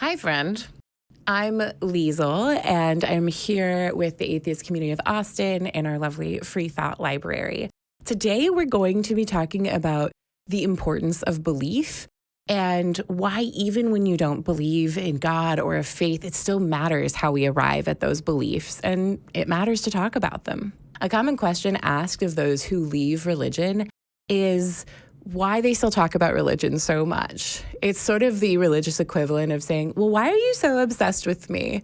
Hi, friend. I'm Liesl, and I'm here with the Atheist Community of Austin in our lovely Free Thought Library. Today, we're going to be talking about the importance of belief and why even when you don't believe in God or a faith, it still matters how we arrive at those beliefs, and it matters to talk about them. A common question asked of those who leave religion is why they still talk about religion so much. It's sort of the religious equivalent of saying, well, why are you so obsessed with me?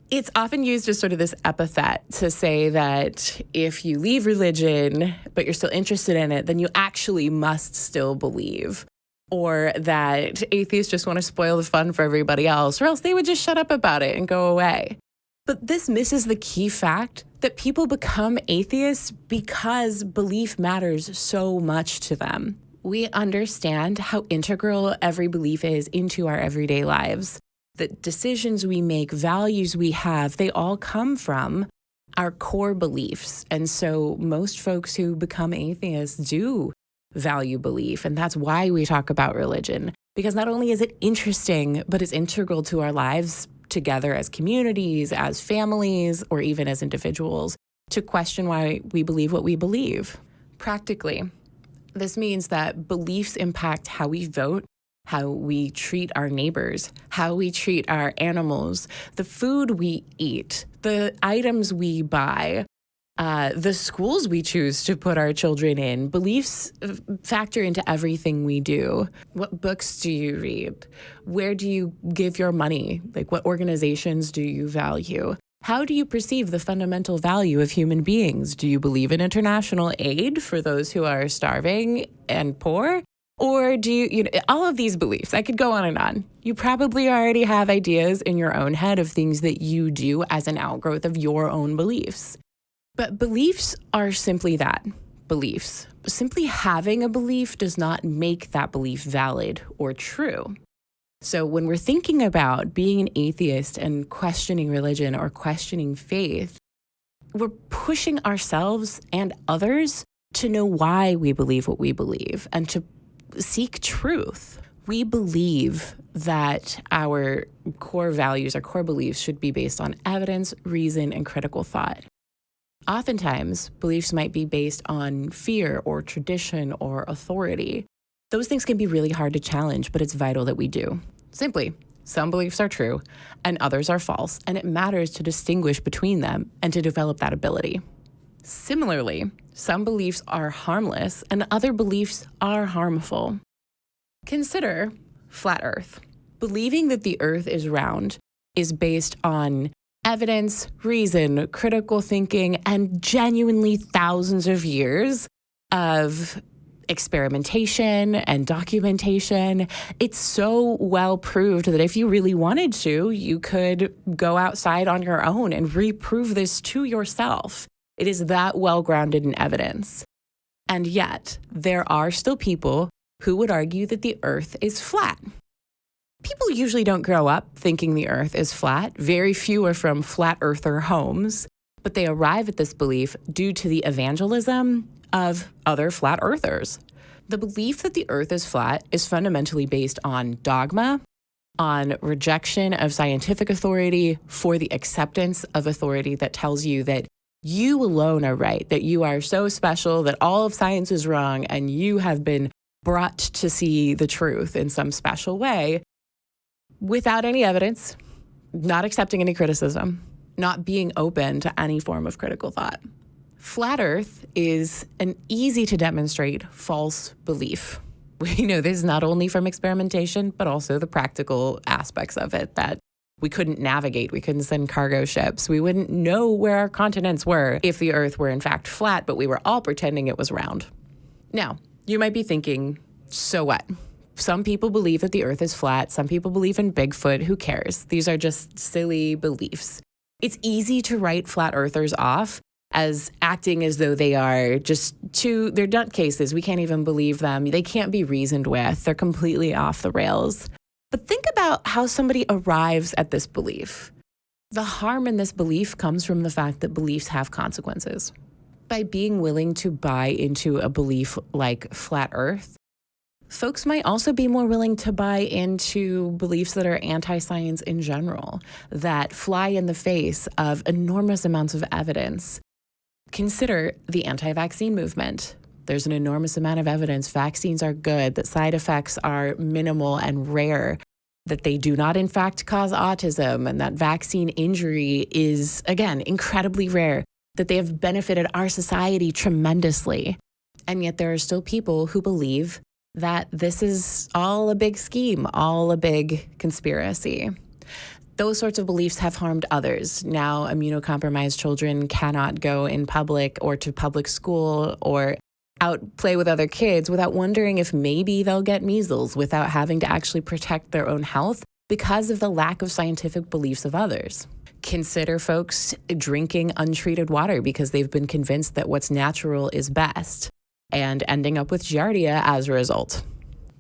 It's often used as sort of this epithet to say that if you leave religion, but you're still interested in it, then you actually must still believe. Or that atheists just want to spoil the fun for everybody else, or else they would just shut up about it and go away. But this misses the key fact that people become atheists because belief matters so much to them. We understand how integral every belief is into our everyday lives. The decisions we make, values we have, they all come from our core beliefs. And so most folks who become atheists do value belief. And that's why we talk about religion, because not only is it interesting, but it's integral to our lives together as communities, as families, or even as individuals to question why we believe what we believe. Practically, this means that beliefs impact how we vote, how we treat our neighbors, how we treat our animals, the food we eat, the items we buy, the schools we choose to put our children in. Beliefs factor into everything we do. What books do you read? Where do you give your money? Like, what organizations do you value? How do you perceive the fundamental value of human beings? Do you believe in international aid for those who are starving and poor? Or do you all of these beliefs, I could go on and on. You probably already have ideas in your own head of things that you do as an outgrowth of your own beliefs. But beliefs are simply that, beliefs. Simply having a belief does not make that belief valid or true. So when we're thinking about being an atheist and questioning religion or questioning faith, we're pushing ourselves and others to know why we believe what we believe and to seek truth. We believe that our core values, our core beliefs should be based on evidence, reason, and critical thought. Oftentimes, beliefs might be based on fear or tradition or authority. Those things can be really hard to challenge, but it's vital that we do. Simply, some beliefs are true and others are false, and it matters to distinguish between them and to develop that ability. Similarly, some beliefs are harmless and other beliefs are harmful. Consider flat Earth. Believing that the Earth is round is based on evidence, reason, critical thinking, and genuinely thousands of years of experimentation and documentation. It's so well proved that if you really wanted to, you could go outside on your own and reprove this to yourself. It is that well grounded in evidence. And yet, there are still people who would argue that the Earth is flat. People usually don't grow up thinking the Earth is flat. Very few are from flat earther homes, but they arrive at this belief due to the evangelism of other flat earthers. The belief that the Earth is flat is fundamentally based on dogma, on rejection of scientific authority for the acceptance of authority that tells you that you alone are right, that you are so special, that all of science is wrong, and you have been brought to see the truth in some special way, without any evidence, not accepting any criticism, not being open to any form of critical thought. Flat Earth is an easy to demonstrate false belief. We know this not only from experimentation, but also the practical aspects of it, that we couldn't navigate, we couldn't send cargo ships, we wouldn't know where our continents were if the Earth were in fact flat, but we were all pretending it was round. Now, you might be thinking, so what? Some people believe that the Earth is flat. Some people believe in Bigfoot. Who cares? These are just silly beliefs. It's easy to write flat earthers off as acting as though they are just they're nutcases. We can't even believe them. They can't be reasoned with. They're completely off the rails. But think about how somebody arrives at this belief. The harm in this belief comes from the fact that beliefs have consequences. By being willing to buy into a belief like flat Earth, Folks might also be more willing to buy into beliefs that are anti-science in general, that fly in the face of enormous amounts of evidence. Consider the anti-vaccine movement. There's an enormous amount of evidence vaccines are good, that side effects are minimal and rare, that they do not in fact cause autism, and that vaccine injury is, again, incredibly rare, that they have benefited our society tremendously. And yet there are still people who believe that this is all a big scheme, all a big conspiracy. Those sorts of beliefs have harmed others. Now, immunocompromised children cannot go in public or to public school or out play with other kids without wondering if maybe they'll get measles, without having to actually protect their own health because of the lack of scientific beliefs of others. Consider folks drinking untreated water because they've been convinced that what's natural is best and ending up with giardia as a result.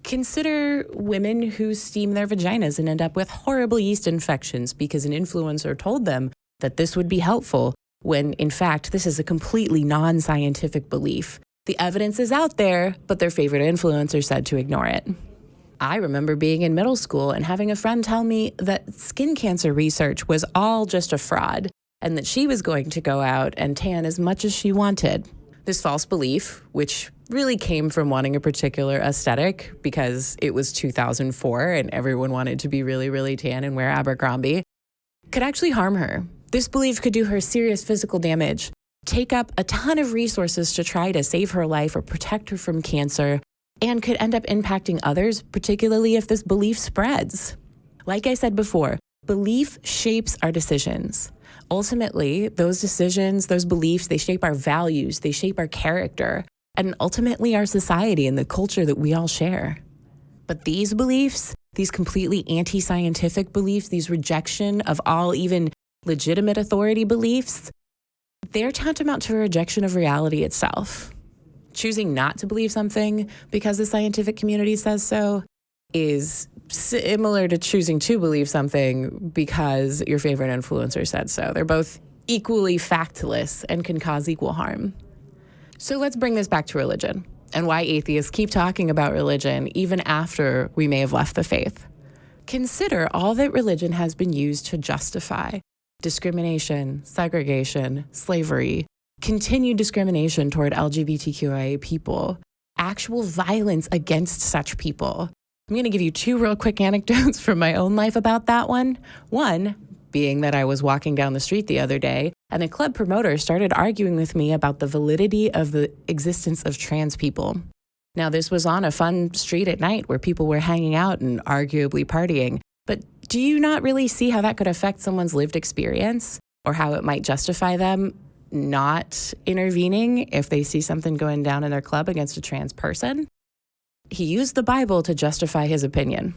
Consider women who steam their vaginas and end up with horrible yeast infections because an influencer told them that this would be helpful, when in fact this is a completely non-scientific belief. The evidence is out there, but their favorite influencer said to ignore it. I remember being in middle school and having a friend tell me that skin cancer research was all just a fraud and that she was going to go out and tan as much as she wanted. This false belief, which really came from wanting a particular aesthetic because it was 2004 and everyone wanted to be really, really tan and wear Abercrombie, could actually harm her. This belief could do her serious physical damage, take up a ton of resources to try to save her life or protect her from cancer, and could end up impacting others, particularly if this belief spreads. Like I said before, belief shapes our decisions. Ultimately, those decisions, those beliefs, they shape our values, they shape our character, and ultimately our society and the culture that we all share. But these beliefs, these completely anti-scientific beliefs, these rejection of all even legitimate authority beliefs, they're tantamount to a rejection of reality itself. Choosing not to believe something because the scientific community says so is similar to choosing to believe something because your favorite influencer said so. They're both equally factless and can cause equal harm. So let's bring this back to religion and why atheists keep talking about religion even after we may have left the faith. Consider all that religion has been used to justify discrimination, segregation, slavery, continued discrimination toward LGBTQIA people, actual violence against such people. I'm going to give you two real quick anecdotes from my own life about that one. One being that I was walking down the street the other day and a club promoter started arguing with me about the validity of the existence of trans people. Now, this was on a fun street at night where people were hanging out and arguably partying. But do you not really see how that could affect someone's lived experience, or how it might justify them not intervening if they see something going down in their club against a trans person? He used the Bible to justify his opinion.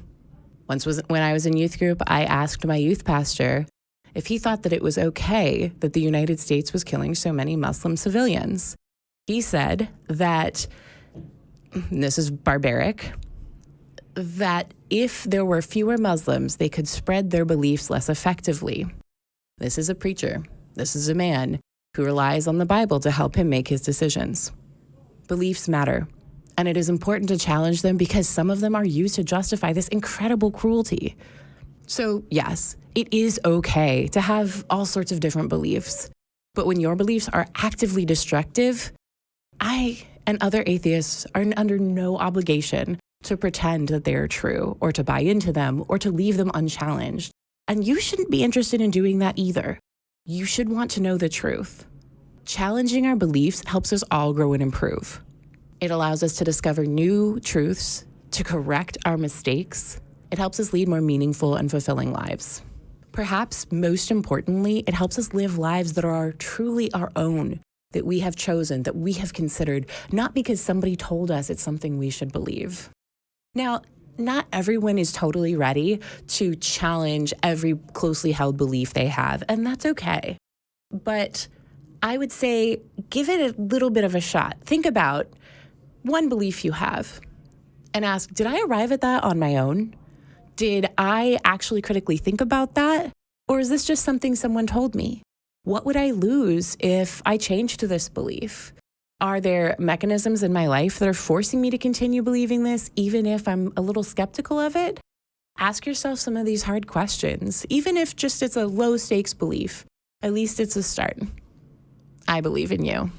When I was in youth group, I asked my youth pastor if he thought that it was okay that the United States was killing so many Muslim civilians. He said that, and this is barbaric, that if there were fewer Muslims, they could spread their beliefs less effectively. This is a preacher. This is a man who relies on the Bible to help him make his decisions. Beliefs matter, and it is important to challenge them because some of them are used to justify this incredible cruelty. So yes, it is okay to have all sorts of different beliefs, but when your beliefs are actively destructive, I and other atheists are under no obligation to pretend that they are true or to buy into them or to leave them unchallenged. And you shouldn't be interested in doing that either. You should want to know the truth. Challenging our beliefs helps us all grow and improve. It allows us to discover new truths, to correct our mistakes. It helps us lead more meaningful and fulfilling lives. Perhaps most importantly, it helps us live lives that are truly our own, that we have chosen, that we have considered, not because somebody told us it's something we should believe. Now, not everyone is totally ready to challenge every closely held belief they have, and that's okay. But I would say give it a little bit of a shot. Think about one belief you have and ask, did I arrive at that on my own? Did I actually critically think about that? Or is this just something someone told me? What would I lose if I changed to this belief? Are there mechanisms in my life that are forcing me to continue believing this, even if I'm a little skeptical of it? Ask yourself some of these hard questions, even if just it's a low stakes belief. At least it's a start. I believe in you.